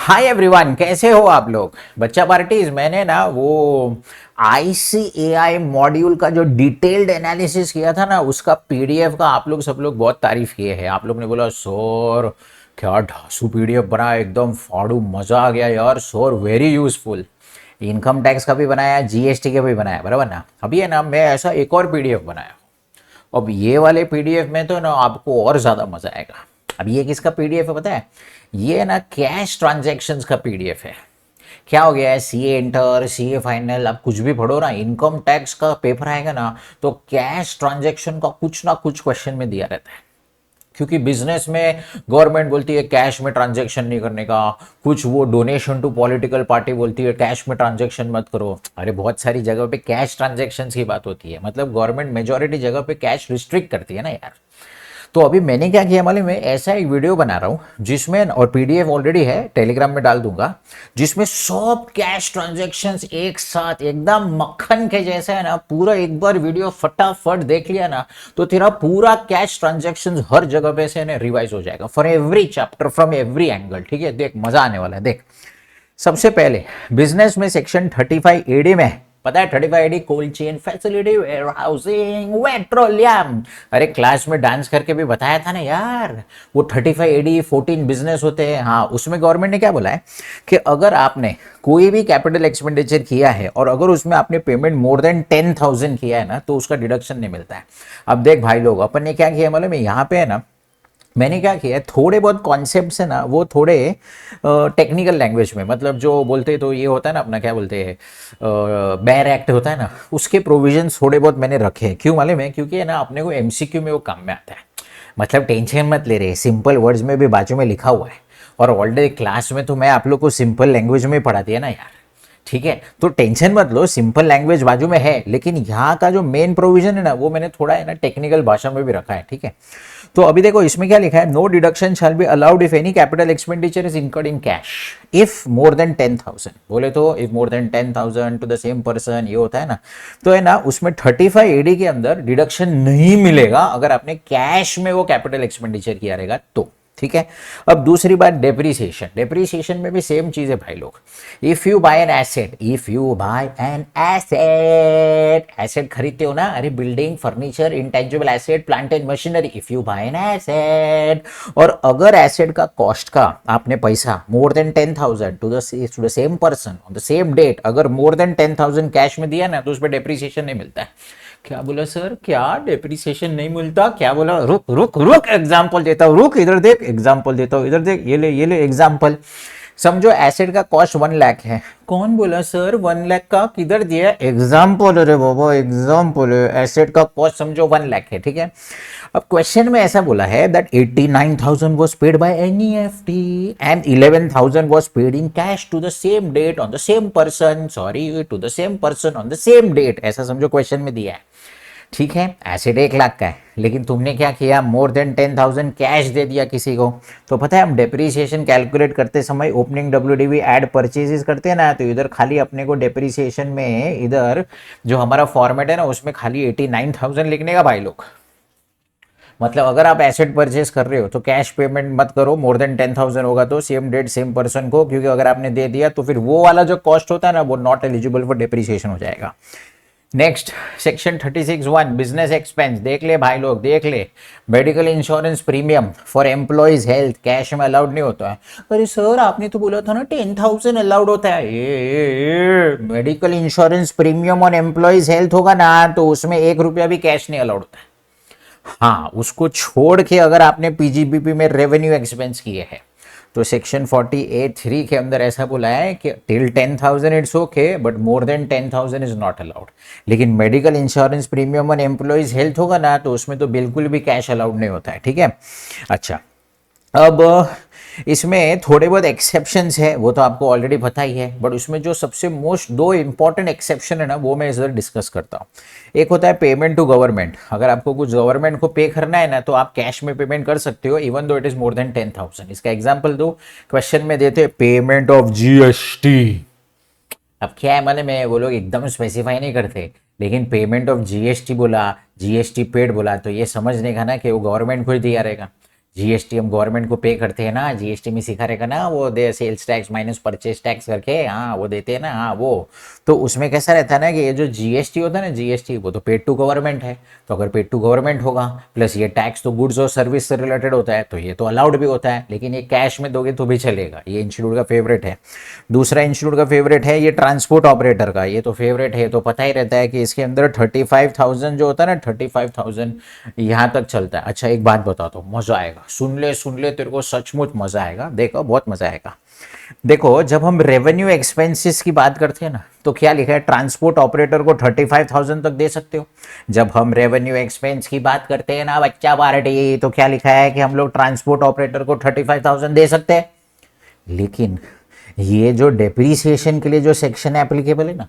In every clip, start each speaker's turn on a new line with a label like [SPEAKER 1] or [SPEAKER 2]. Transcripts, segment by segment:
[SPEAKER 1] Hi everyone, कैसे हो आप लोग। बच्चा पार्टीज, मैंने ना वो आईसीएआई मॉड्यूल का जो डिटेल्ड एनालिसिस किया था ना, उसका पीडीएफ का आप लोग सब लोग बहुत तारीफ किए हैं। आप लोग ने बोला सर क्या ढासू पीडीएफ बना है, एकदम फाड़ू, मजा आ गया यार sir, very useful. Income tax का भी बनाया, जीएसटी का भी बनाया, बराबर ना। अभी है ना, मैं ऐसा एक और पीडीएफ बनाया। अब ये वाले पीडीएफ में तो ना आपको और ज़्यादा मज़ा आएगा। अब ये किसका पीडीएफ है पता है? ये ना कैश ट्रांजैक्शंस का पीडीएफ है। क्या हो गया है, सीए इंटर, सीए फाइनल, आप कुछ भी पढ़ो ना, इनकम टैक्स का पेपर आएगा ना, तो कैश ट्रांजैक्शन का कुछ ना कुछ क्वेश्चन में दिया रहता है। क्योंकि बिजनेस में गवर्नमेंट बोलती है कैश में ट्रांजैक्शन नहीं करने का, कुछ वो डोनेशन टू पॉलिटिकल पार्टी बोलती है कैश में ट्रांजैक्शन मत करो। अरे बहुत सारी जगह पे कैश ट्रांजैक्शन की बात होती है, मतलब गवर्नमेंट मेजोरिटी जगह पे कैश रिस्ट्रिक्ट करती है ना यार। तो अभी मैंने क्या किया मालूम है, ऐसा एक वीडियो बना रहा हूँ जिसमें, और पीडीएफ ऑलरेडी है, टेलीग्राम में डाल दूंगा, जिसमें सब कैश ट्रांजैक्शंस एक साथ एकदम मक्खन के जैसा है ना, पूरा एक बार वीडियो फटाफट देख लिया ना, तो तेरा पूरा कैश ट्रांजैक्शंस हर जगह पे से ना रिवाइज हो जाएगा, for every chapter, from every angle. ठीक है, देख मजा आने वाला है। देख, सबसे पहले बिजनेस में सेक्शन 35 एडी में, पता है 35 AD cold chain facility, warehousing, petroleum. अरे क्लास में डांस करके भी बताया था ना यार, वो 35 एडी 14 बिजनेस होते हैं। हाँ, उसमें गवर्नमेंट ने क्या बोला है कि अगर आपने कोई भी कैपिटल एक्सपेंडिचर किया है और अगर उसमें आपने पेमेंट मोर देन 10,000 किया है ना, तो उसका डिडक्शन नहीं मिलता है। अब देख भाई लोग, अपन ने क्या किया मालूम है, यहाँ पे है ना, मैंने क्या किया, थोड़े बहुत कॉन्सेप्ट्स है ना, वो थोड़े टेक्निकल लैंग्वेज में, मतलब जो बोलते तो ये होता है ना अपना, क्या बोलते हैं, बेयर एक्ट होता है ना, उसके प्रोविजंस थोड़े बहुत मैंने रखे हैं। क्यों मालूम है? क्योंकि है ना, अपने को एमसीक्यू में वो काम में आता है। मतलब टेंशन मत ले रहे, सिंपल वर्ड्स में भी बाजू में लिखा हुआ है। और ऑलरेडी क्लास में तो मैं आप लोग को सिंपल लैंग्वेज में पढ़ा दिया ना यार। ठीक है, तो टेंशन मत लो, सिंपल लैंग्वेज बाजू में है, लेकिन यहाँ का जो मेन प्रोविजन है ना, वो मैंने थोड़ा है ना टेक्निकल भाषा में भी रखा है। ठीक है, तो अभी देखो इसमें क्या लिखा है, no deduction shall be allowed if any capital expenditure is incurred in cash if more than 10,000। बोले तो if more than 10,000 to the same person, ये होता है ना, तो है ना, उसमें 35 एडी के अंदर डिडक्शन नहीं मिलेगा अगर आपने कैश में वो कैपिटल एक्सपेंडिचर किया रहेगा तो। ठीक है, अब दूसरी बात, डेप्रीसिएशन। डेप्रीसिएशन में भी सेम चीज है भाई लोग। If you buy an asset, if you buy an asset, asset खरीदते हो ना, अरे building, furniture, intangible asset, plant and machinery, if you buy an asset, और अगर एसेट का कॉस्ट का आपने पैसा more than 10,000 to the same person on the same date, अगर मोर देन 10,000 कैश में दिया ना, तो उस पर डेप्रीसिएशन नहीं मिलता है। क्या बोला सर, क्या डेप्रिसिएशन नहीं मिलता? क्या बोला? रुक रुक रुक, एग्जांपल देता हूँ, रुक इधर देख, एग्जांपल देता हूँ, इधर देख, ये ले एग्जांपल। समझो एसेट का कॉस्ट 1 लाख है। कौन बोला सर 1 लाख का? किधर दिया? एग्जाम्पल, अरे बाबा एग्जाम्पल है, एसेट का कॉस्ट समझो 1 लाख है। ठीक है, अब क्वेश्चन में ऐसा बोला है that 89,000 was paid by NEFT and 11,000 was paid in cash to the same date on the same person, sorry, to the same person on the same date, ऐसा समझो क्वेश्चन में दिया है। ठीक है, एसेट 1 लाख का है, लेकिन तुमने क्या किया, मोर देन 10,000 कैश दे दिया किसी को। तो पता है, हम डेप्रीसिएशन कैलकुलेट करते समय ओपनिंग डब्ल्यूडीवी ऐड परचेजेस करते हैं ना, तो इधर खाली अपने को डेप्रीसिएशन में, इधर जो हमारा फॉर्मेट है ना, उसमें खाली 89,000 लिखने का भाई लोग। मतलब अगर आप एसेट परचेज कर रहे हो तो कैश पेमेंट मत करो, मोर देन 10,000 होगा तो सेम डेट सेम पर्सन को, क्योंकि अगर आपने दे दिया तो फिर वो वाला जो कॉस्ट होता है ना, वो नॉट एलिजिबल फॉर डेप्रीसिएशन हो जाएगा। Next, section 36(1) business expense. देख ले भाई लोग, देख ले, medical insurance premium for employees health cash में अलाउड नहीं होता है। अरे सर आपने तो बोला था ना 10,000 अलाउड होता है। ये medical insurance premium on employees health होगा ना, तो उसमें 1 रुपया भी कैश नहीं अलाउड होता है। हाँ, उसको छोड़ के अगर आपने पीजीबीपी में रेवेन्यू एक्सपेंस किए हैं, तो सेक्शन 48(3) के अंदर ऐसा बोला है कि till 10,000 it's okay, but more than 10,000 is not allowed. लेकिन medical insurance premium on employees health होगा ना, तो उसमें तो बिल्कुल भी कैश अलाउड नहीं होता है। ठीक है, अच्छा, अब इसमें थोड़े बहुत एक्सेप्शंस है, वो तो आपको ऑलरेडी पता ही है, बट उसमें जो सबसे मोस्ट 2 इंपॉर्टेंट एक्सेप्शन है ना, वो मैं इस बार डिस्कस करता हूँ। एक होता है पेमेंट टू गवर्नमेंट। अगर आपको कुछ गवर्नमेंट को पे करना है ना, तो आप कैश में पेमेंट कर सकते हो, even though it is more than 10,000। इसका एग्जाम्पल दो, क्वेश्चन में देते पेमेंट ऑफ जीएसटी। अब क्या है, मैं वो लोग एकदम स्पेसिफाई नहीं करते, लेकिन पेमेंट ऑफ जीएसटी बोला, जीएसटी पेड बोला, तो ये समझने का ना कि वो गवर्नमेंट को ही दिया रहेगा। जीएसटी हम गवर्नमेंट को पे करते हैं ना, जीएसटी में सिखा रहेगा ना वो दे sales tax minus purchase tax करके, हाँ वो देते हैं ना, हाँ वो। तो उसमें कैसा रहता है ना कि ये जो जीएसटी होता है ना, जीएसटी वो तो पेड टू गवर्नमेंट है, तो अगर पेड टू गवर्नमेंट होगा प्लस ये टैक्स तो गुड्स और सर्विस से रिलेटेड होता है, तो ये तो अलाउड भी होता है, लेकिन ये कैश में दोगे तो भी चलेगा। ये इंस्टीट्यूट का फेवरेट है। दूसरा इंस्टीट्यूट का फेवरेट है ये ट्रांसपोर्ट ऑपरेटर का, ये तो फेवरेट है, तो पता ही रहता है कि इसके अंदर 35,000 जो होता है ना, 35,000 यहाँ तक चलता है। अच्छा एक बात बताता हूँ, मजा आएगा, सुन ले तेरे को सचमुच मजा आएगा, देखो बहुत मजा आएगा। देखो जब हम रेवेन्यू एक्सपेंसेस की बात करते हैं ना, तो क्या लिखा है, ट्रांसपोर्ट ऑपरेटर को 35,000 तक दे सकते हो। जब हम रेवेन्यू एक्सपेंस की बात करते हैं ना बच्चा पार्टी, तो क्या लिखा है कि हम लोग ट्रांसपोर्ट ऑपरेटर को 35,000 दे सकते हैं। लेकिन ये जो डेप्रीसिएशन के लिए जो सेक्शन है एप्लीकेबल है ना,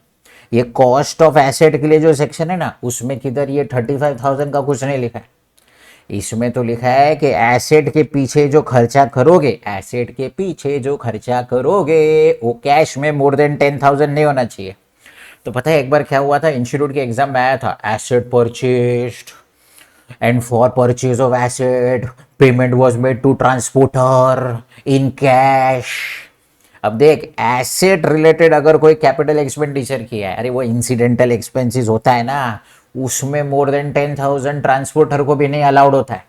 [SPEAKER 1] ये कॉस्ट ऑफ एसेट के लिए जो सेक्शन है ना, उसमें किधर ये 35,000 का कुछ नहीं लिखा है। इसमें तो लिखा है कि एसेट के पीछे जो खर्चा करोगे, एसेट के पीछे जो खर्चा करोगे वो कैश में मोर देन 10,000 नहीं होना चाहिए। तो पता है एक बार क्या हुआ था, इंस्टीट्यूट के एग्जाम में आया था, asset purchased and for purchase of asset payment was made to transporter in cash। अब देख एसेट रिलेटेड अगर कोई कैपिटल एक्सपेंडिचर किया है, अरे वो इंसिडेंटल एक्सपेंसेस होता है ना, उसमें मोर देन 10,000 ट्रांसपोर्टर को भी नहीं अलाउड होता है।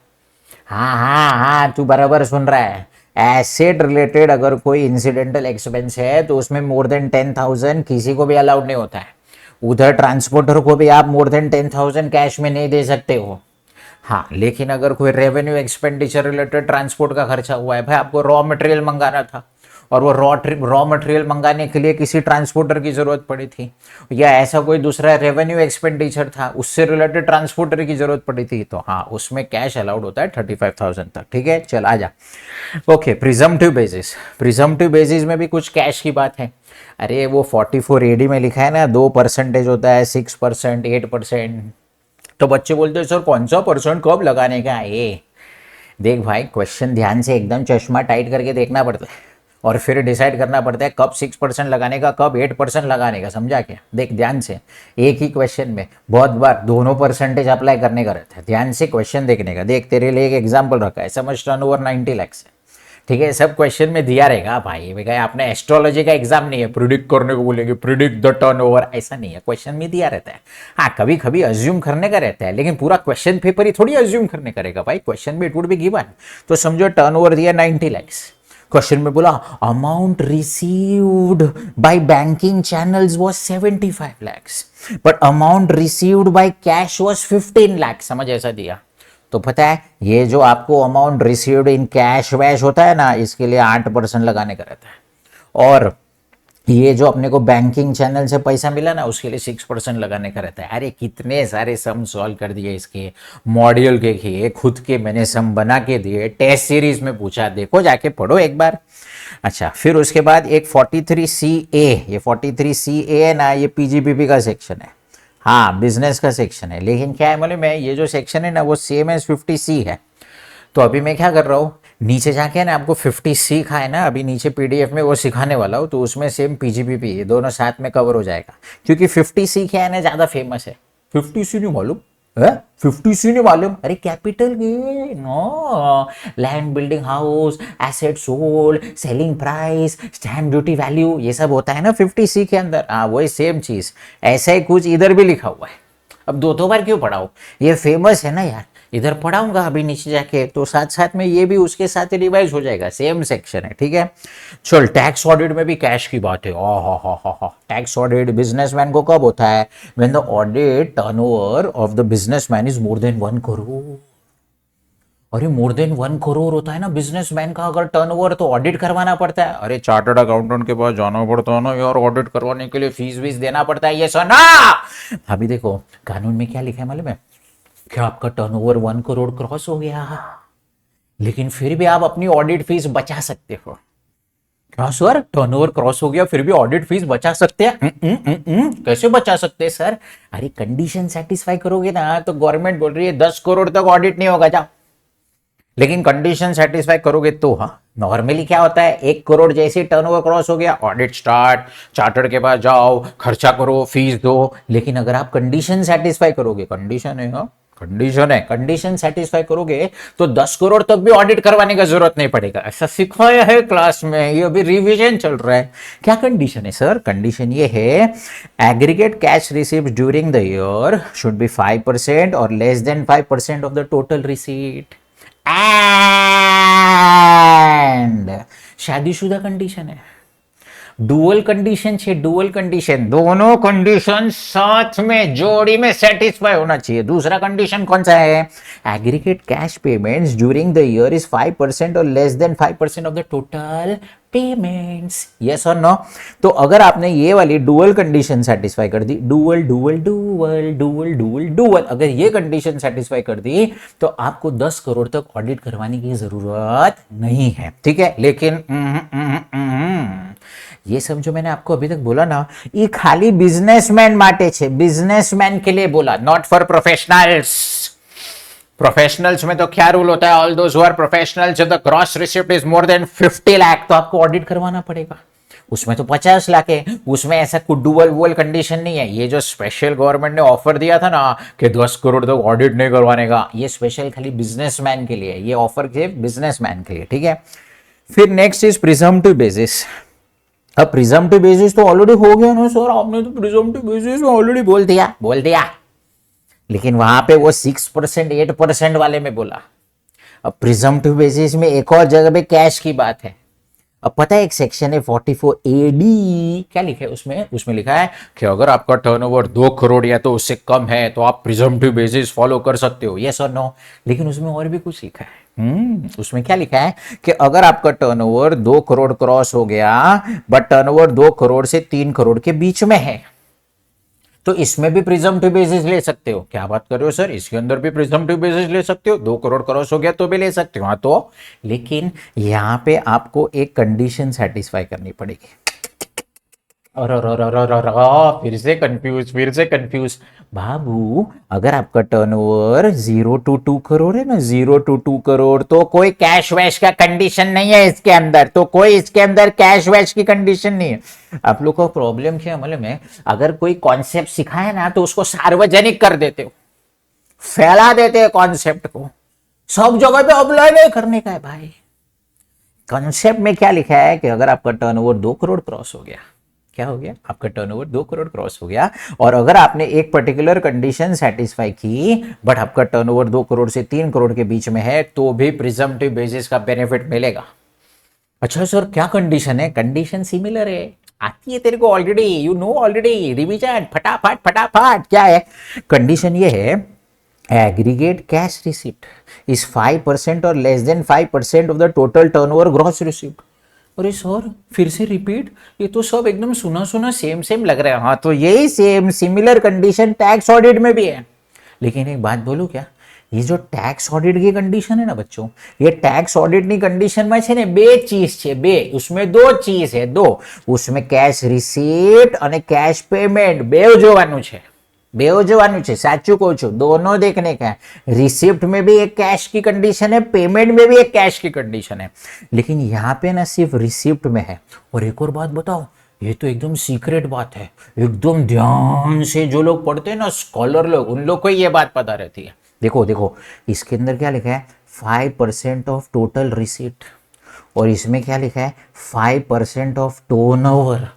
[SPEAKER 1] हाँ हाँ हाँ तू बराबर सुन रहा है, एसेट रिलेटेड अगर कोई इंसिडेंटल एक्सपेंस है तो उसमें मोर देन 10,000 किसी को भी अलाउड नहीं होता है। उधर ट्रांसपोर्टर को भी आप मोर देन 10,000 कैश में नहीं दे सकते हो। हाँ लेकिन अगर कोई रेवेन्यू एक्सपेंडिचर रिलेटेड ट्रांसपोर्ट का खर्चा हुआ है, भाई आपको रॉ मटेरियल मंगाना था और वो रॉ मटेरियल मंगाने के लिए किसी ट्रांसपोर्टर की जरूरत पड़ी थी, या ऐसा कोई दूसरा रेवेन्यू एक्सपेंडिचर था उससे रिलेटेड ट्रांसपोर्टर की जरूरत पड़ी थी, तो हाँ उसमें कैश अलाउड होता है 35,000 तक। ठीक है चल आ जा। Okay presumptive basis, presumptive basis में भी कुछ कैश की बात है। अरे वो 44 AD में लिखा है ना 2% होता है, 6%, 8%। तो बच्चे बोलते हैं सर कौन सा परसेंट कब लगाने का है। देख भाई क्वेश्चन ध्यान से एकदम चश्मा टाइट करके देखना पड़ता है और फिर डिसाइड करना पड़ता है कब 6% लगाने का, कब 8% लगाने का, समझा क्या। देख ध्यान से, एक ही क्वेश्चन में बहुत बार दोनों परसेंटेज अप्लाई करने का रहता है, ध्यान से क्वेश्चन देखने का। देख तेरे लिए एक एग्जाम्पल रखा है, समझ टर्नओवर 90 लाख से, ठीक है, सब क्वेश्चन में दिया रहेगा भाई। भैया आपने एस्ट्रोलॉजी का एग्जाम नहीं है, प्रिडिक्ट करने को बोलेंगे, प्रिडिक्ट द टर्नओवर, ऐसा नहीं है, क्वेश्चन में दिया रहता है। हाँ कभी कभी अज्यूम करने का रहता है, लेकिन पूरा क्वेश्चन पेपर ही थोड़ी अज्यूम करने करेगा भाई, क्वेश्चन में इट वुड बी गिवन। तो समझो टर्नओवर दिया 90 लाख, क्वेश्चन में बोला amount received by banking channels was 75 lakhs but amount received by cash was 15 lakh, समझ ऐसा दिया। तो पता है ये जो आपको अमाउंट रिसीव्ड इन कैश वैश होता है ना, इसके लिए 8% लगाने का रहता है, और ये जो अपने को बैंकिंग चैनल से पैसा मिला ना उसके लिए 6% लगाने का रहता है। अरे कितने सारे सम सॉल्व कर दिए इसके, मॉड्यूल के किए, खुद के मैंने सम बना के दिए, टेस्ट सीरीज में पूछा, देखो जाके पढ़ो एक बार। अच्छा फिर उसके बाद एक 43CA, ये 43CA है ना, ये PGBP का सेक्शन है, हाँ बिजनेस का सेक्शन है। लेकिन क्या है मालूम है, ये जो सेक्शन है ना वो सेम एज 50C है। तो अभी मैं क्या कर रहा हूँ, नीचे जाके ना आपको 50C का है ना, अभी नीचे PDF में वो सिखाने वाला हूँ, तो उसमें सेम PGBP ये दोनों साथ में कवर हो जाएगा, क्योंकि 50C क्या है ना ज़्यादा फेमस है। 50C नहीं मालूम है, 50C नहीं मालूम, अरे capital gain, no land building house, asset sold, selling price, stamp duty value, ये सब होता है ना 50C के अंदर। हाँ वही सेम चीज़, ऐसा ही कुछ इधर भी लिखा हुआ है। अब दो बार क्यों पढ़ाऊँ, ये फेमस है ना यार, इधर पढ़ाऊंगा अभी नीचे जाके, तो साथ साथ में ये भी उसके साथ रिवाइज हो जाएगा, सेम सेक्शन है। ठीक है चल, टैक्स ऑडिट में भी कैश की बात है। टैक्स ऑडिट बिजनेसमैन को कब होता है, when the audit turnover of the businessman is more then 1 crore. अरे मोर देन 1 करोड़ होता है ना बिजनेसमैन का अगर टर्नओवर, तो ऑडिट करवाना पड़ता है। अरे चार्टर्ड अकाउंटेंट के पास जाना पड़ता है ना यार, ऑडिट करवाने के लिए फीस वीस देना पड़ता है, ये सुना। अभी देखो कानून में क्या लिखा है मालूम है, क्या आपका टर्नओवर 1 करोड़ क्रॉस हो गया, लेकिन फिर भी आप अपनी ऑडिट फीस बचा सकते हो। क्या सर, टर्नओवर क्रॉस हो गया फिर भी ऑडिट फीस बचा सकते हैं? कैसे बचा सकते हैं सर? अरे कंडीशन सेटिस्फाई करोगे ना, तो गवर्नमेंट बोल रही है 10 करोड़ तक ऑडिट नहीं होगा, जाओ। लेकिन कंडीशन सेटिस्फाई करोगे तो, हाँ नॉर्मली क्या होता है, 1 करोड़ जैसे टर्नओवर क्रॉस हो गया, ऑडिट स्टार्ट, चार्टर्ड के पास जाओ, खर्चा करो, फीस दो। लेकिन अगर आप कंडीशन सेटिस्फाई करोगे, कंडीशन है हाँ, कंडीशन है, कंडीशन सेटिस्फाई करोगे तो 10 करोड़ तक भी ऑडिट करवाने का जरूरत नहीं पड़ेगा, ऐसा सिखाया है क्लास में, ये अभी रिवीजन चल रहा है। क्या कंडीशन है सर? कंडीशन ये है, aggregate cash received during the year should be 5% और less than 5% of the total receipt. And शादीशुदा कंडीशन है, डुअल कंडीशन है, डुअल कंडीशन, दोनों कंडीशन साथ में जोड़ी में सेटिस्फाई होना चाहिए। दूसरा कंडीशन कौन सा है? Aggregate cash payments during the year is 5% और less than 5% of the total payments. Yes और नो? तो अगर आपने ये वाली डुअल कंडीशन सेटिस्फाई कर दी, dual dual dual dual dual dual, अगर ये कंडीशन सेटिस्फाई कर दी तो आपको 10 करोड़ तक ऑडिट करवाने की जरूरत नहीं है, ठीक है। लेकिन ये सब जो मैंने आपको अभी तक बोला ना, ये खाली बिजनेसमैन माटे छे, बिजनेसमैन के लिए बोला, नॉट फॉर प्रोफेशनल्स। प्रोफेशनल्स में तो क्या रूल होता है? All those who are professionals, the gross receipt is more than 50 lakh तो आपको ऑडिट करवाना पड़ेगा। उसमें तो 50 लाख है, उसमें ऐसा कुछ डुअल वुअल कंडीशन नहीं है। ये जो स्पेशल गवर्नमेंट ने ऑफर दिया था ना कि 10 करोड़ तक ऑडिट नहीं करवाने का, ये स्पेशल खाली बिजनेसमैन के लिए, ये ऑफर के बिजनेसमैन के लिए, ठीक है। फिर नेक्स्ट इज प्रिजम्पटिव बेसिस। अब प्रिजम्पटिव बेसिस तो ऑलरेडी हो गया ना सर, आपने तो प्रिजम्पटिव बेसिस में ऑलरेडी बोल दिया, लेकिन वहां पे वो 6% 8% वाले में बोला। अब प्रिजम्पटिव बेसिस में एक और जगह पे कैश की बात है। अब पता है एक सेक्शन है 44AD, क्या लिखा है उसमें लिखा है कि अगर आपका टर्नओवर 2 करोड़ या तो उससे कम है तो आप प्रिजम्पटिव बेसिस फॉलो कर सकते हो, यस और नो। लेकिन उसमें और भी कुछ लिखा है। उसमें क्या लिखा है कि अगर आपका टर्नओवर 2 करोड़ क्रॉस हो गया बट टर्नओवर 2 करोड़ से 3 करोड़ के बीच में है तो इसमें भी प्रिजम्पटिव बेसिस ले सकते हो। क्या बात कर रहे हो सर? इसके अंदर भी प्रिजम्पटिव बेसिस ले सकते हो, 2 करोड़ क्रॉस हो गया तो भी ले सकते हो। हाँ तो, लेकिन यहां पे आपको एक कंडीशन सेटिस्फाई करनी पड़ेगी। और फिर से कंफ्यूज बाबू, अगर आपका टर्नओवर 0 to 2 करोड़ है ना, 0 to 2 करोड़, तो कोई कैश वैश का कंडीशन नहीं है इसके अंदर, तो कोई इसके अंदर कैश वैश की कंडीशन नहीं है। आप लोग को प्रॉब्लम क्या है मालूम है? अगर कोई कॉन्सेप्ट सिखाए ना तो उसको सार्वजनिक कर देते हो, फैला देते हैं कॉन्सेप्ट को, सब जगह पे अप्लाई नहीं करने का है भाई। कॉन्सेप्ट में क्या लिखा है कि अगर आपका टर्नओवर 2 करोड़ क्रॉस हो गया, क्या हो गया? आपका टर्नओवर 2 करोड़ क्रॉस हो गया और अगर आपने एक पर्टिकुलर कंडीशन सेटिस्फाई की बट आपका टर्नओवर 2 करोड़ से 3 करोड़ के बीच में है तो भी प्रिजम्पटिव बेसिस का बेनिफिट मिलेगा। अच्छा सर क्या कंडीशन है? कंडीशन सिमिलर है, आती है तेरे को already, you know already, revision फटाफट फटाफट। क्या है कंडीशन? ये है, एग्रीगेट कैश रिसिप्ट इज 5% और less than 5% of the total turnover gross receipt. अरे सर फिर से रिपीट, ये तो सब एकदम सुना सुना सेम लग रहा है। हाँ तो यही same similar condition tax audit में भी है। लेकिन एक बात बोलूं क्या, ये जो टैक्स ऑडिट की कंडीशन है ना बच्चों, ये टैक्स ऑडिटની कंडीशનમાં છે ને બે ચીજ છે, બે, उसमें दो चीज है, दो, उसमें कैश रिसीप्ट અને कैश पेमेंट બેવ જોવાનું છે, બેવ જોવાનું છે। સાચું કહું છું, दोनों देखने का है। रिसिप्ट में भी एक कैश की कंडीशन है, पेमेंट में भी एक कैश की कंडीशन है, लेकिन यहाँ पे ना सिर्फ रिसिप्ट में है। और एक और बात बताओ, ये तो एकदम सीक्रेट बात है, एकदम ध्यान से जो लोग पढ़ते हैं ना, स्कॉलर लोग, उन लोग को ये बात पता रहती है। देखो देखो इसके अंदर क्या लिखा है, 5% ऑफ टोटल रिसिप्ट, और इसमें क्या लिखा है 5% ऑफ टर्नओवर।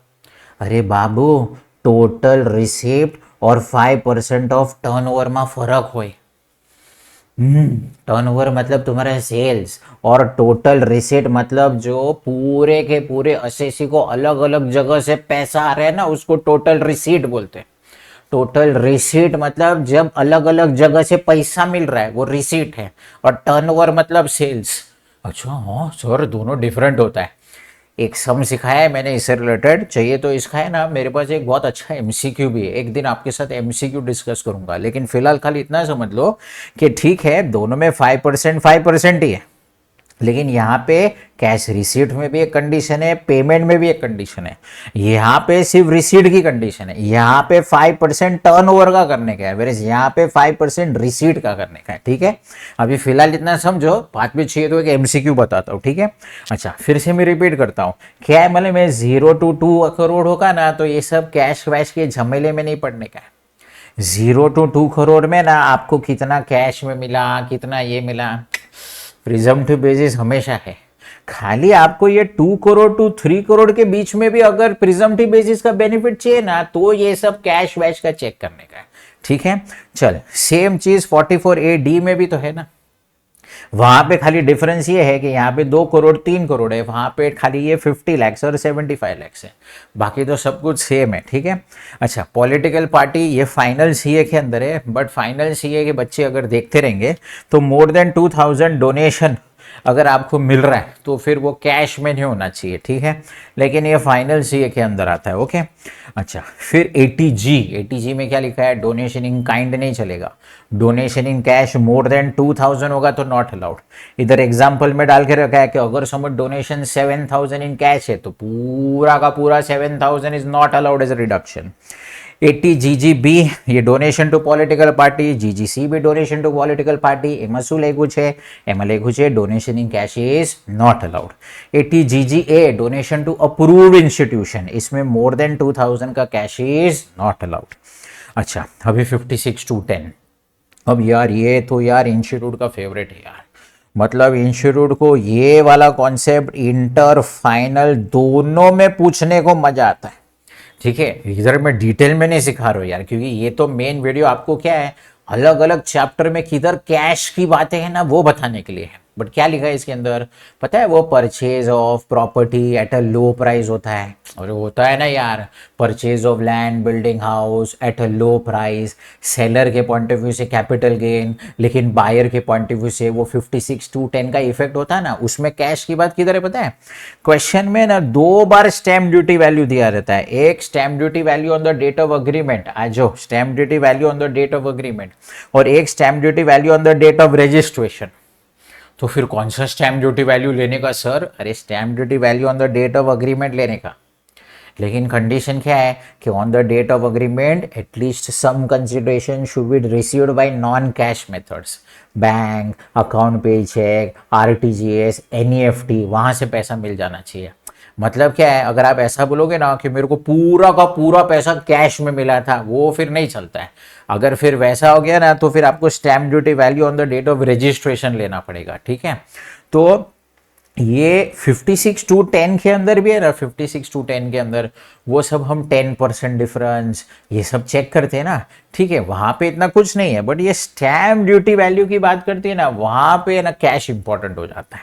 [SPEAKER 1] अरे बाबू, टोटल रिसिप्ट और 5% ऑफ टर्नओवर में फर्क होय। टर्नओवर मतलब तुम्हारा सेल्स और टोटल रिसिप्ट मतलब जो पूरे के पूरे असेसी को अलग अलग जगह से पैसा आ रहा है ना, उसको टोटल रिसीट बोलते हैं। टोटल रिसीट मतलब जब अलग अलग जगह से पैसा मिल रहा है वो रिसीट है, और टर्नओवर मतलब सेल्स। अच्छा हाँ सर, दोनों डिफरेंट होता है। एक सम सिखाया है मैंने इससे रिलेटेड, चाहिए तो इसका है ना, मेरे पास एक बहुत अच्छा एमसीक्यू भी है, एक दिन आपके साथ एमसीक्यू डिस्कस करूंगा। लेकिन फिलहाल खाली इतना समझ लो कि ठीक है, दोनों में 5% ही है, लेकिन यहाँ पे कैश रिसीट में भी एक कंडीशन है, पेमेंट में भी एक कंडीशन है। यहाँ पे सिर्फ रिसीट की कंडीशन है, यहाँ पे 5% टर्नओवर का करने का है, वेरएज़ यहाँ पे 5% रिसीट का करने का है। ठीक है, अभी फिलहाल इतना समझो, बात भी चाहिए तो एक एमसीक्यू बताता हूँ। ठीक है, अच्छा फिर से मैं रिपीट करता हूँ, क्या है मतलब, मैं 0 to 2 करोड़ होगा ना तो ये सब कैश वैश के झमेले में नहीं पड़ने का है। 0 to 2 करोड़ में ना आपको कितना कैश में मिला, कितना ये मिला, प्रिजम्प्टिव बेसिस हमेशा है। खाली आपको ये 2 करोड़ to 3 करोड़ के बीच में भी अगर प्रिजम्प्टिव बेसिस का बेनिफिट चाहिए ना, तो ये सब कैश वैश का चेक करने का है, ठीक है। चल, सेम चीज 44A-D में भी तो है ना। वहां पे खाली डिफरेंस ये है कि यहाँ पे 2 करोड़ 3 करोड़ है, वहां पे खाली ये 50 lakhs और 75 lakhs है, बाकी तो सब कुछ सेम है, ठीक है। अच्छा, पॉलिटिकल पार्टी ये फाइनल सीए के अंदर है, बट फाइनल सीए के बच्चे अगर देखते रहेंगे तो मोर देन 2000 डोनेशन अगर आपको मिल रहा है तो फिर वो कैश में नहीं होना चाहिए, ठीक है, लेकिन ये फाइनल सीए के अंदर आता है, ओके। अच्छा, फिर 80G में क्या लिखा है, डोनेशन इन काइंड नहीं चलेगा, donation in cash more than 2000 होगा तो नॉट अलाउड। इधर एग्जांपल में डाल के रखा है कि अगर समझ डोनेशन 7000 इन कैश है तो पूरा का पूरा 7000 is not allowed as reduction. 80GGB ये donation to political party, GGC भी donation to political party, MSU language है, MLA donation in cash is not allowed. 80GGA donation to approved institution, इसमें more then 2000 का cash is not allowed. अच्छा, अभी 56 to 10। अब यार ये तो यार इंस्टीट्यूट का फेवरेट है यार, मतलब इंस्टीट्यूट को ये वाला कॉन्सेप्ट इंटर फाइनल दोनों में पूछने को मजा आता है, ठीक है। इधर मैं डिटेल में नहीं सिखा रहा हूँ यार, क्योंकि ये तो मेन वीडियो आपको क्या है, अलग अलग चैप्टर में किधर कैश की बातें हैं ना वो बताने के लिए है। बट क्या लिखा है इसके अंदर पता है, वो purchase of property at a low price होता है, और होता है ना यार, purchase of land building house at a low price, seller के पॉइंट ऑफ व्यू से कैपिटल गेन, लेकिन बायर के पॉइंट ऑफ व्यू से वो 56 to 10 का इफेक्ट होता है ना, उसमें कैश की बात किधर है पता है। क्वेश्चन में ना 2 बार स्टैम्प ड्यूटी वैल्यू दिया रहता है, एक stamp duty value on the date of agreement, आज stamp duty value on the date of agreement, और एक stamp duty value on the date of registration. तो फिर कौन सा स्टैम्प ड्यूटी वैल्यू लेने का सर, अरे stamp duty value on the date of agreement लेने का, लेकिन कंडीशन क्या है कि on the date of agreement at least some consideration should be received by non cash methods, bank account पे चेक, आरटीजीएस, एनईएफटी, वहां से पैसा मिल जाना चाहिए। मतलब क्या है, अगर आप ऐसा बोलोगे ना कि मेरे को पूरा का पूरा पैसा कैश में मिला था, वो फिर नहीं चलता है। अगर फिर वैसा हो गया ना तो फिर आपको stamp duty value on the date of registration लेना पड़ेगा, ठीक है। तो ये 56 to 10 के अंदर भी है ना, 56 to 10 के अंदर वो सब हम 10% डिफरेंस ये सब चेक करते हैं ना, ठीक है, वहां पे इतना कुछ नहीं है। बट ये स्टैम्प ड्यूटी वैल्यू की बात करती है ना, वहां पे ना कैश इंपॉर्टेंट हो जाता है,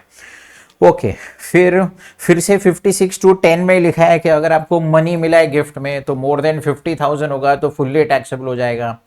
[SPEAKER 1] ओके। फिर से 56 to 10 में लिखा है कि अगर आपको मनी मिला है गिफ्ट में तो मोर देन 50,000 होगा तो फुल्ली टैक्सेबल हो जाएगा,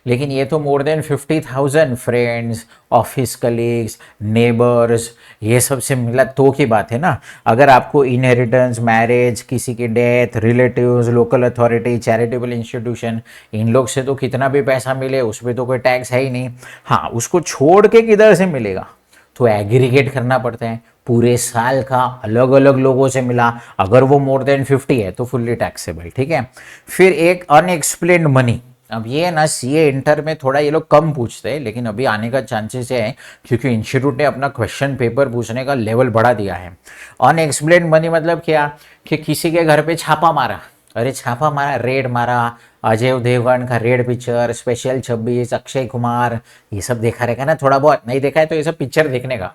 [SPEAKER 1] लेकिन ये तो more than 50,000 friends, office colleagues, neighbours ये सब से मिला तो की बात है ना। अगर आपको इनहेरिटेंस, मैरिज, किसी की death, relatives, local authority, charitable institution, इन लोग से तो कितना भी पैसा मिले उस पर तो कोई टैक्स है ही नहीं। हाँ, उसको छोड़ के किधर से मिलेगा तो एग्रीगेट करना पड़ता है, पूरे साल का अलग अलग लोगों से मिला, अगर वो मोर देन 50 है तो फुल्ली टैक्सेबल, ठीक है। फिर एक अनएक्सप्लेन्ड मनी, अब ये ना सीए इंटर में थोड़ा ये लोग कम पूछते हैं, लेकिन अभी आने का चांसेस है क्योंकि इंस्टीट्यूट ने अपना क्वेश्चन पेपर पूछने का लेवल बढ़ा दिया है। अनएक्सप्लेन्ड मनी मतलब क्या कि किसी के घर पे छापा मारा, अरे छापा मारा, रेड मारा, अजय देवगन का red picture, special 26, Akshay Kumar, ये सब देखा रहेगा ना, थोड़ा बहुत नहीं देखा है तो ये सब पिक्चर देखने का,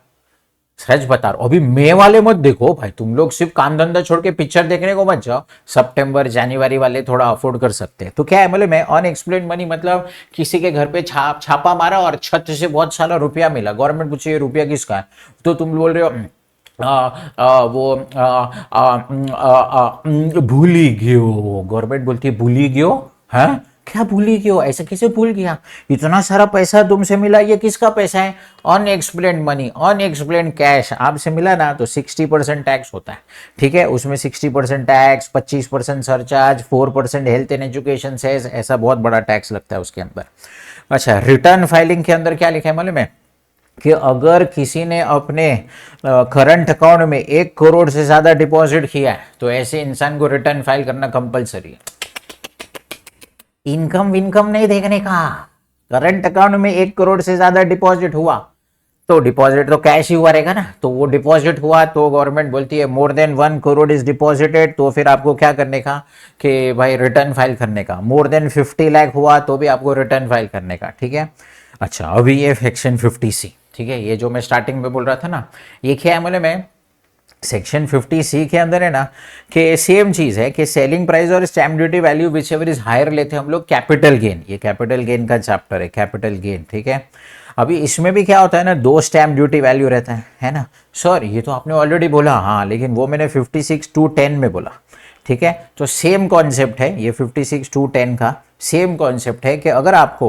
[SPEAKER 1] सच बता रहा हूं। अभी मई वाले मत देखो भाई, तुम लोग सिर्फ काम धंधा छोड़ के पिक्चर देखने को मत जाओ, सितंबर जनवरी वाले थोड़ा अफोर्ड कर सकते हैं। तो क्या है मतलब मैं अनएक्सप्लेन्ड मनी मतलब किसी के घर पे छापा मारा और छत से बहुत सारा रुपया मिला, गवर्नमेंट पूछे ये रुपया किसका है, तो तुम बोल रहे हो भूली गयो, गवर्नमेंट बोलती है भूली गयो है, क्या भूली क्यों, ऐसा कैसे भूल गया, इतना सारा पैसा तुमसे मिला, ये किसका पैसा है, अनएक्सप्लेन्ड मनी, अनएक्सप्लेन्ड कैश आपसे मिला ना तो 60% टैक्स होता है, ठीक है। उसमें 60% tax, 25% surcharge, 4% health and education cess, ऐसा बहुत बड़ा टैक्स लगता है उसके अंदर। अच्छा, रिटर्न फाइलिंग के अंदर क्या लिखा है मालूम है कि अगर किसी ने अपने करंट अकाउंट में 1 करोड़ से ज्यादा डिपॉजिट किया है तो ऐसे इंसान को रिटर्न फाइल करना कंपलसरी है। इनकम विनकम नहीं देखने का, करंट अकाउंट में 1 करोड़ से ज्यादा डिपॉजिट हुआ तो डिपॉजिट तो कैश ही हुआ रहेगा ना, तो वो डिपॉजिट हुआ तो गवर्नमेंट बोलती है more than 1 crore is deposited, तो फिर आपको क्या करने का कि भाई रिटर्न फाइल करने का। मोर देन 50 लाख हुआ तो भी आपको रिटर्न फाइल करने का, ठीक है। अच्छा, अभी ये सेक्शन 50C, ठीक है, ये जो मैं स्टार्टिंग में बोल रहा था ना, ये क्या है मतलब मैं सेक्शन 50C के अंदर है ना कि सेम चीज़ है कि सेलिंग प्राइस और stamp duty value whichever is higher लेते हैं हम लोग कैपिटल गेन, ये कैपिटल गेन का चैप्टर है, कैपिटल गेन, ठीक है। अभी इसमें भी क्या होता है ना, 2 स्टैम्प ड्यूटी वैल्यू रहता है ना सर, ये तो आपने ऑलरेडी बोला, हाँ, लेकिन वो मैंने 56 to 10 में बोला, ठीक है। तो सेम कॉन्सेप्ट है ये 56 to 10 का, सेम कॉन्सेप्ट है कि अगर आपको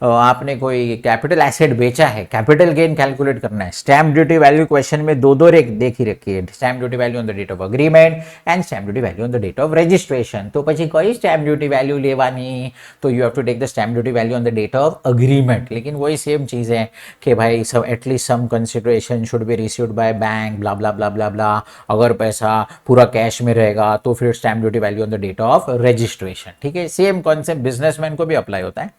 [SPEAKER 1] आपने कोई कैपिटल एसेट बेचा है, कैपिटल गेन कैलकुलेट करना है, स्टैम्प ड्यूटी वैल्यू क्वेश्चन में दो देख ही रखी है, stamp duty value on the date of agreement and stamp duty value on the date of registration. तो પછી કઈ સ્ટેમ્પ ડ્યુટી वैल्यू લેવાની, तो you have to take the stamp duty value on the date of agreement. लेकिन वही same चीज़ है कि भाई सब at least some consideration should be received by bank, blah blah blah blah blah. अगर पैसा पूरा कैश में रहेगा तो फिर stamp duty value on the date of registration, ठीक है। सेम कॉन्सेप्ट बिजनेसमैन को भी अप्लाई होता है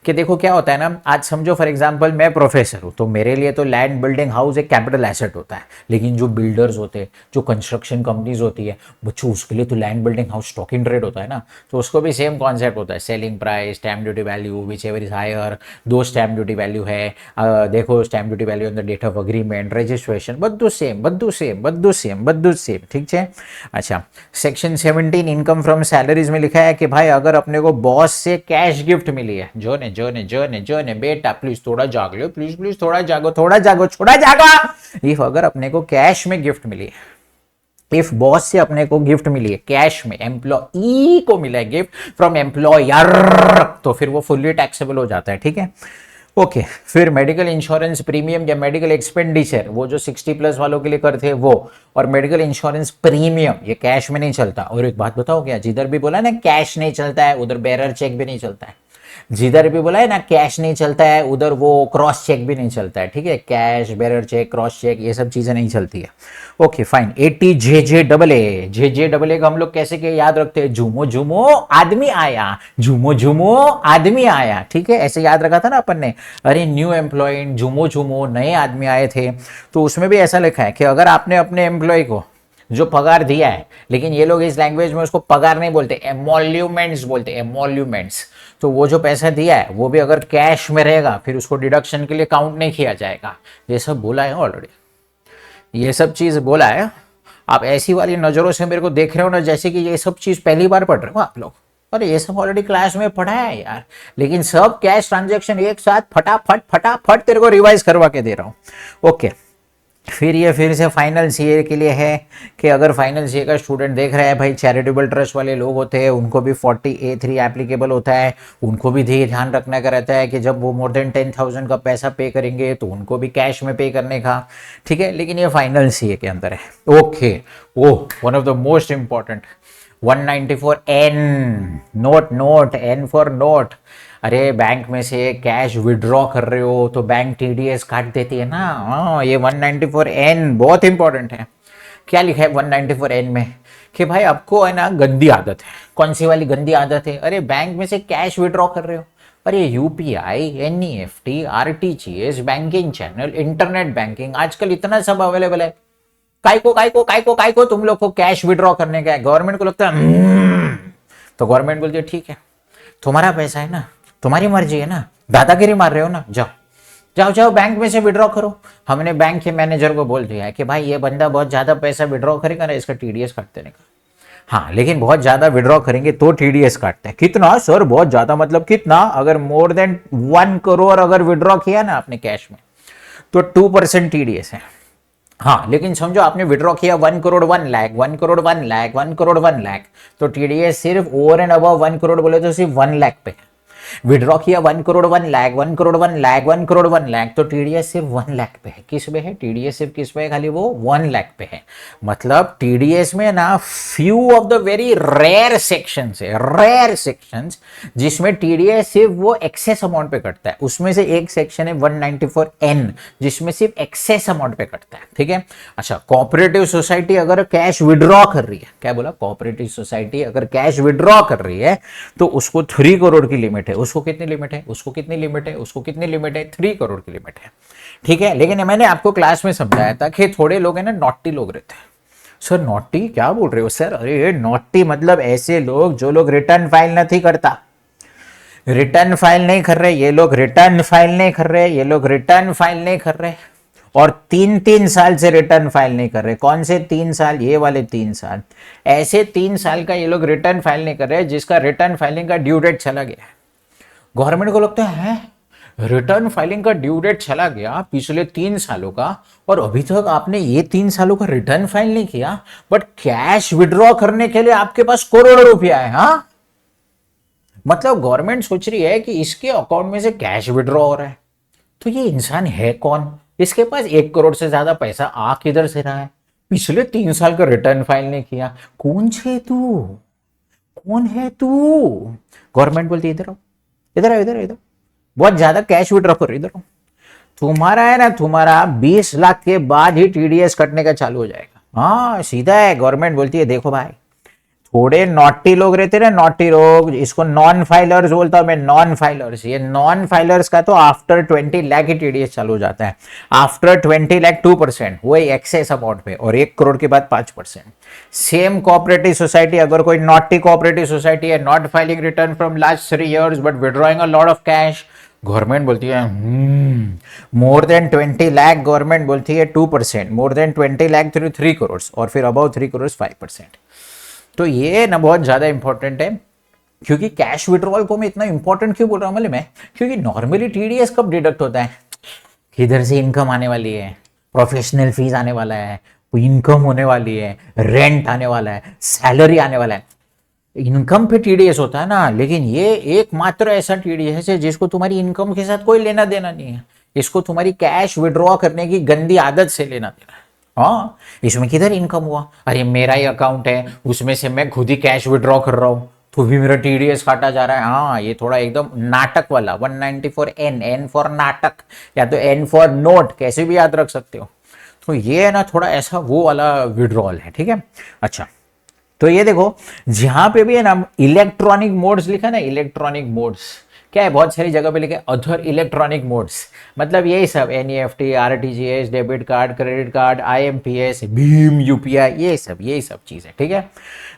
[SPEAKER 1] कि देखो क्या होता है ना, आज समझो फॉर एग्जांपल मैं प्रोफेसर हूँ, तो मेरे लिए तो लैंड बिल्डिंग हाउस एक कैपिटल एसेट होता है, लेकिन जो बिल्डर्स होते हैं, जो कंस्ट्रक्शन कंपनीज होती है बच्चों, उसके लिए तो land building house stock in trade होता है ना, तो उसको भी सेम कॉन्सेप्ट होता है, selling price, stamp duty value whichever is higher, 2 stamp duty value है, देखो stamp duty value on the date of agreement, registration, બધું सेम, ठीक है। अच्छा, सेक्शन 17 इनकम फ्रॉम सैलरीज में लिखा है कि भाई अगर अपने को बॉस से कैश गिफ्ट मिली है, जो ने बेटा प्लीज थोड़ा जाग लो, प्लीज थोड़ा जागो, इफ अगर अपने को कैश में गिफ्ट मिली है, इफ बॉस से अपने को गिफ्ट मिली है कैश में, एम्प्लॉई को मिला है गिफ्ट फ्रॉम एम्प्लॉयर, तो फिर वो फुल्ली टैक्सेबल हो जाता है, ठीक है। ओके, फिर मेडिकल इंश्योरेंस प्रीमियम या मेडिकल एक्सपेंडिचर, वो जो 60+ वालों के लिए करते हैं वो, और मेडिकल इंश्योरेंस प्रीमियम ये कैश में नहीं चलता। और एक बात बताओ, क्या जिधर भी बोला ना कैश नहीं चलता है, उधर बेरर चेक भी नहीं चलता है, जिधर भी बोला है ना कैश नहीं चलता है, उधर वो क्रॉस चेक भी नहीं चलता है, ठीक है। Cash, bearer cheque, cross cheque, ये सब चीजें नहीं चलती है। Okay fine. 80 JJAA का हम लोग कैसे के याद रखते हैं, झूमो झूमो आदमी आया, झूमो झूमो आदमी आया, ठीक है, ऐसे याद रखा था ना अपन ने। अरे न्यू एम्प्लॉय, झूमो झूमो नए आदमी आए थे, तो उसमें भी ऐसा लिखा है कि अगर आपने अपने एम्प्लॉय को जो पगार दिया है, लेकिन ये लोग इस लैंग्वेज में उसको पगार नहीं बोलते, एमोल्यूमेंट्स बोलते, एमोल्यूमेंट्स, तो वो जो पैसा दिया है वो भी अगर कैश में रहेगा फिर उसको डिडक्शन के लिए काउंट नहीं किया जाएगा। ये सब बोला है ऑलरेडी, ये सब चीज़ बोला है। आप ऐसी वाली नज़रों से मेरे को देख रहे हो ना जैसे कि ये सब चीज़ पहली बार पढ़ रहे हो आप लोग, अरे ये सब ऑलरेडी क्लास में पढ़ा है यार, लेकिन सब कैश ट्रांजेक्शन एक साथ फटाफट तेरे को रिवाइज करवा के दे रहा हूँ। ओके, फिर से फाइनल सीए के लिए है कि अगर फाइनल सीए का स्टूडेंट देख रहा है, भाई चैरिटेबल ट्रस्ट वाले लोग होते हैं उनको भी 40A3 एप्लीकेबल होता है, उनको भी ध्यान रखने का रहता है कि जब वो मोर देन 10,000 का पैसा पे करेंगे तो उनको भी कैश में पे करने का, ठीक है। लेकिन ये फाइनल सीए के अंदर है। Okay, oh, one of the most important 194N, note, N for note. अरे बैंक में से कैश विड्रॉ कर रहे हो तो बैंक टीडीएस काट देती है ना, हाँ, ये 194N बहुत इंपॉर्टेंट है। क्या लिखा है 194N में कि भाई आपको है ना गंदी आदत है, कौन सी वाली गंदी आदत है, अरे बैंक में से कैश विड्रॉ कर रहे हो, अरे UPI, NEFT, RTGS, banking channel, internet banking, आजकल इतना सब अवेलेबल है, काय को तुम लोग को कैश विड्रॉ करने का है। गवर्नमेंट को लगता है तो गवर्नमेंट बोलती है ठीक है, तुम्हारा पैसा है ना, तुम्हारी मर्जी है ना, दादागिरी मार रहे हो ना, जाओ बैंक में से विड्रॉ करो। हमने बैंक के मैनेजर को बोल दिया है कि भाई ये बंदा बहुत ज्यादा पैसा विड्रॉ करेगा ना, इसका टीडीएस काट देने का। हाँ, लेकिन बहुत ज्यादा विड्रॉ करेंगे तो टीडीएस काटते हैं। कितना सर, बहुत ज्यादा मतलब कितना, अगर मोर देन 1 करोड़ अगर विड्रॉ किया ना आपने कैश में तो 2% टीडीएस है। हाँ, लेकिन समझो आपने विड्रॉ किया 1 करोड़ 1 लाख, 1 करोड़ 1 लाख, 1 करोड़ 1 लाख, तो टीडीएस सिर्फ ओवर एंड अबव 1 करोड़ बोले तो सिर्फ 1 लाख पे है। विड्रॉ किया 1 करोड़ 1 लाख, 1 करोड़ 1 लाख, 1 करोड़ 1 लाख, तो टीडीएस सिर्फ 1 लाख पे है। किस पे है टीडीएस? सिर्फ किस पे है? खाली वो 1 लाख पे है। मतलब टीडीएस में ना few of the very rare sections है, रेयर सेक्शंस जिसमें टीडीएस सिर्फ वो एक्सेस अमाउंट पे कटता है। उसमें से एक सेक्शन है 194N जिसमें सिर्फ एक्सेस अमाउंट पे कटता है, ठीक है। अच्छा, कोऑपरेटिव सोसाइटी अगर कैश विड्रॉ कर रही है, क्या बोला, कोऑपरेटिव सोसाइटी अगर कैश विड्रॉ कर रही है तो उसको 3 करोड़ की लिमिट है। उसको कितनी लिमिट है? उसको कितनी लिमिट है? उसको कितनी लिमिट है? 3 करोड़ की लिमिट है, ठीक है, लेकिन मैंने आपको क्लास में समझाया था कि थोड़े लोग हैं ना नॉटी लोग रहते हैं। सर नॉटी क्या बोल रहे हो सर? अरे नॉटी मतलब ऐसे लोग जो लोग रिटर्न फाइल नहीं करता, रिटर्न फाइल नहीं कर रहे ये लोग, रिटर्न फाइल नहीं कर रहे ये लोग, रिटर्न फाइल नहीं कर रहे और 3-3 साल से रिटर्न फाइल नहीं कर रहे। कौन से 3 साल? ये वाले 3 साल। ऐसे 3 साल का ये लोग रिटर्न फाइल नहीं कर रहे जिसका रिटर्न फाइलिंग का ड्यू डेट चला गया। गवर्नमेंट को लगता है रिटर्न फाइलिंग का ड्यू डेट चला गया पिछले 3 सालों का और अभी तक आपने ये 3 सालों का रिटर्न फाइल नहीं किया, बट कैश विड्रॉ करने के लिए आपके पास करोड़ों रुपया है। हाँ, मतलब गवर्नमेंट सोच रही है कि इसके अकाउंट में से कैश विड्रॉ हो रहा है, तो ये इंसान है कौन? इसके पास 1 करोड़ से ज्यादा पैसा आ किधर से रहा है? पिछले 3 साल का रिटर्न फाइल नहीं किया। कौन छे तू? कौन है तू? गवर्नमेंट बोलती है इधर आओ, इधर आओ, इधर इधर, बहुत ज्यादा कैश विड्रॉ कर, इधर आओ। तुम्हारा है ना, तुम्हारा 20 लाख के बाद ही टीडीएस कटने का चालू हो जाएगा। हाँ सीधा है। गवर्नमेंट बोलती है देखो भाई, थोड़े नॉटी लोग रहते ना, नॉटी लोग, इसको नॉन फाइलर्स बोलता हूं मैं, नॉन फाइलर्स। ये नॉन फाइलर्स का तो आफ्टर 20 लाख ही टीडीएस चालू हो जाता है। आफ्टर 20 लाख 2%, वही एक्सेस अमाउंट पे, और 1 करोड़ के बाद 5%। सेम कोऑपरेटिव सोसाइटी, अगर कोई नॉटी कोऑपरेटिव सोसाइटी है, not filing return from last 3 years but withdrawing a lot of cash, government बोलती है मोर देन 20 लाख, गवर्नमेंट बोलती है 2%, मोर देन 20 लाख 3 करोड़, और फिर अबाउ 3 करोड़ 5%। तो ये ना बहुत ज्यादा इंपॉर्टेंट है। क्योंकि कैश विड्रॉल को मैं इतना इंपॉर्टेंट क्यों बोल रहा हूं मालूम है? क्योंकि नॉर्मली टीडीएस कब डिडक्ट होता है? किधर से इनकम आने वाली है, प्रोफेशनल फीस आने वाला है, इनकम होने वाली है, रेंट आने वाला है, सैलरी आने वाला है, इनकम पे टीडीएस होता है ना। लेकिन ये एकमात्र ऐसा टीडीएस है जिसको तुम्हारी इनकम के साथ कोई लेना देना नहीं है, इसको तुम्हारी कैश विड्रॉ करने की गंदी आदत से लेना देना है। हाँ, इसमें किधर इनकम हुआ? अरे मेरा ही अकाउंट है, उसमें से मैं खुद ही कैश विड्रॉ कर रहा हूं, तो भी मेरा टीडीएस काटा जा रहा है। हाँ, ये थोड़ा एकदम नाटक वाला 194N, एन फॉर नाटक, या तो एन फॉर नोट, कैसे भी याद रख सकते हो। तो ये है ना थोड़ा ऐसा वो वाला विड्रॉल है, ठीक है। अच्छा, तो ये देखो जहां पे भी है ना इलेक्ट्रॉनिक मोड्स लिखा ना, इलेक्ट्रॉनिक मोड्स क्या है, बहुत सारी जगह पे लिखे अदर इलेक्ट्रॉनिक मोड्स, मतलब यही सब NEFT, RTGS, debit card, credit card, IMPS, Bhim, UPI, ये सब चीजें, ठीक है।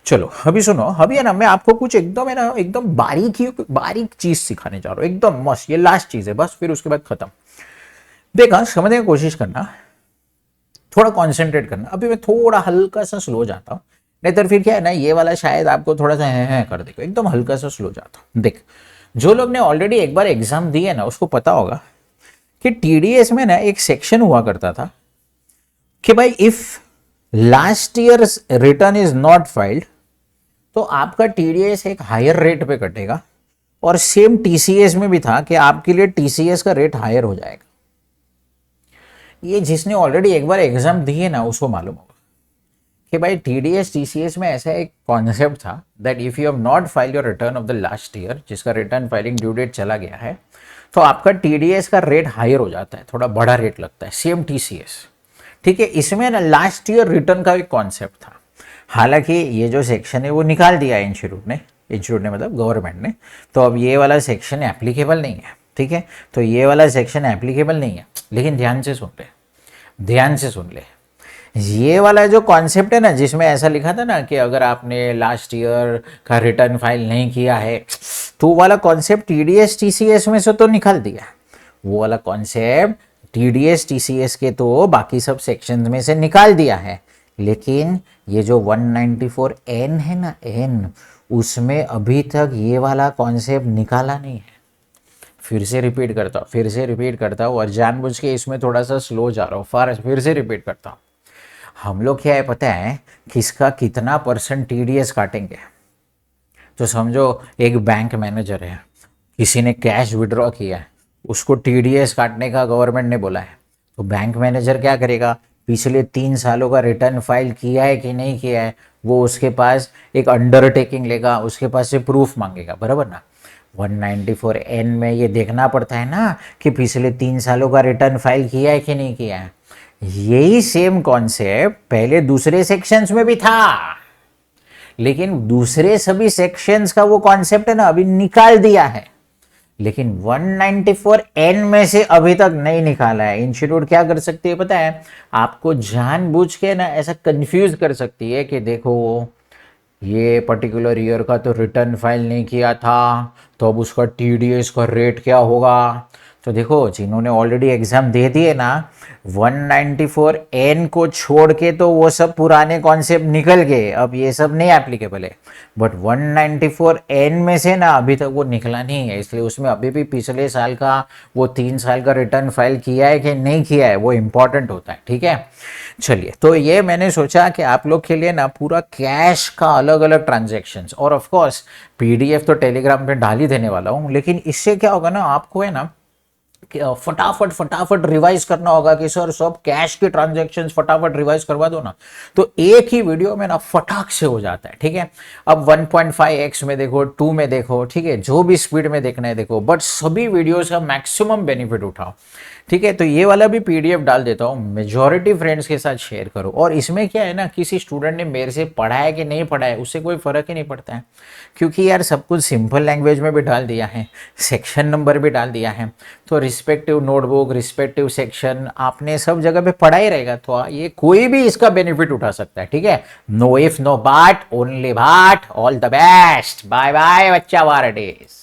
[SPEAKER 1] चलो अभी सुनो, अभी है ना मैं आपको कुछ एकदम है ना एकदम बारीक चीज सिखाने जा रहा हूँ, एकदम मस्त। ये लास्ट चीज है बस, फिर उसके बाद खत्म। देखा, समझने की कोशिश करना, थोड़ा कॉन्सेंट्रेट करना। अभी मैं थोड़ा हल्का सा स्लो जाता हूँ, नहीं तो फिर क्या है ना, ये वाला शायद आपको थोड़ा सा है कर देगा। एकदम हल्का सा स्लो जाता हूँ। देख, जो लोग ने ऑलरेडी एक बार एग्जाम दी है ना, उसको पता होगा कि टीडीएस में ना एक सेक्शन हुआ करता था कि भाई if last year return is not filed, तो आपका टीडीएस एक हायर रेट पे कटेगा। और सेम टीसीएस में भी था कि आपके लिए टीसीएस का रेट हायर हो जाएगा। ये जिसने ऑलरेडी एक बार एग्जाम दी है ना, उसको मालूम होगा कि भाई टीडीएस टीसीएस में ऐसा एक कॉन्सेप्ट था that if you have not file your return of the last year, जिसका रिटर्न फाइलिंग ड्यू डेट चला गया है, तो आपका टीडीएस का रेट हायर हो जाता है, थोड़ा बड़ा रेट लगता है, सेम टीसीएस, ठीक है। इसमें ना लास्ट ईयर रिटर्न का एक कॉन्सेप्ट था। हालांकि ये जो सेक्शन है वो निकाल दिया है इंस्टीट्यूट ने मतलब गवर्नमेंट ने, तो अब ये वाला सेक्शन एप्लीकेबल नहीं है, ठीक है। तो ये वाला सेक्शन एप्लीकेबल नहीं है, लेकिन ध्यान से सुन ले, ये वाला जो कॉन्सेप्ट है ना, जिसमें ऐसा लिखा था ना कि अगर आपने लास्ट ईयर का रिटर्न फाइल नहीं किया है, तो वाला कॉन्सेप्ट टीडीएस टीसीएस में से तो निकाल दिया। वो वाला कॉन्सेप्ट टीडीएस टीसीएस के तो बाकी सब सेक्शंस में से निकाल दिया है, लेकिन ये जो 194N है ना, एन, उसमें अभी तक ये वाला कॉन्सेप्ट निकाला नहीं है। फिर से रिपीट करता हूँ, और जानबूझ के इसमें थोड़ा सा स्लो जा रहा हूँ, फिर से रिपीट करता हूँ। हम लोग क्या है पता है, किसका कितना % टीडीएस काटेंगे। तो समझो एक बैंक मैनेजर है, किसी ने कैश विड्रॉ किया है, उसको टीडीएस काटने का गवर्नमेंट ने बोला है, तो बैंक मैनेजर क्या करेगा, पिछले 3 सालों का रिटर्न फाइल किया है कि नहीं किया है, वो उसके पास एक अंडरटेकिंग लेगा, उसके पास से प्रूफ मांगेगा, बराबर ना। 194N में ये देखना पड़ता है ना कि पिछले 3 सालों का रिटर्न फाइल किया है कि नहीं किया है। यही सेम कॉन्सेप्ट पहले दूसरे सेक्शंस में भी था, लेकिन दूसरे सभी सेक्शंस का वो कॉन्सेप्ट है ना अभी निकाल दिया है। लेकिन 194N में से अभी तक नहीं निकाला है। इंस्टीट्यूट क्या कर सकती है पता है, आपको जानबूझ के ना ऐसा कंफ्यूज कर सकती है कि देखो ये पर्टिकुलर ईयर का तो रिटर्न फाइल नहीं किया था, तो अब उसका टीडीएस का रेट क्या होगा। तो देखो जिन्होंने ऑलरेडी एग्जाम दे दिए ना, 194N को छोड़ के तो वो सब पुराने कॉन्सेप्ट निकल गए, अब ये सब नहीं एप्लीकेबल है। बट 194N में से ना अभी तक वो निकला नहीं है, इसलिए उसमें अभी भी पिछले साल का वो 3 साल का रिटर्न फाइल किया है कि नहीं किया है वो इम्पॉर्टेंट होता है, ठीक है। चलिए, तो ये मैंने सोचा कि आप लोग के लिए ना पूरा कैश का अलग अलग ट्रांजेक्शन्स, और ऑफ कोर्स पीडीएफ तो टेलीग्राम पे डाल ही देने वाला हूँ, लेकिन इससे क्या होगा ना, आपको है ना फटाफट फटाफट रिवाइज करना होगा कि सर सब कैश के ट्रांजैक्शंस फटाफट रिवाइज करवा दो ना, तो एक ही वीडियो में ना फटाक से हो जाता है, ठीक है। अब 1.5x में देखो, 2 में देखो, ठीक है, जो भी स्पीड में देखना है देखो, बट सभी वीडियोस का मैक्सिमम बेनिफिट उठाओ, ठीक है। तो ये वाला भी पीडीएफ डाल देता हूँ, मेजॉरिटी फ्रेंड्स के साथ शेयर करो। और इसमें क्या है ना, किसी स्टूडेंट ने मेरे से पढ़ा है कि नहीं पढ़ा है उससे कोई फर्क ही नहीं पड़ता है, क्योंकि यार सब कुछ सिंपल लैंग्वेज में भी डाल दिया है, सेक्शन नंबर भी डाल दिया है, तो रिस्पेक्टिव नोटबुक, रिस्पेक्टिव सेक्शन आपने सब जगह पे पढ़ा ही रहेगा, तो ये कोई भी इसका बेनिफिट उठा सकता है, ठीक है। No if no but, only but. All the best, bye bye बच्चा वारडेज।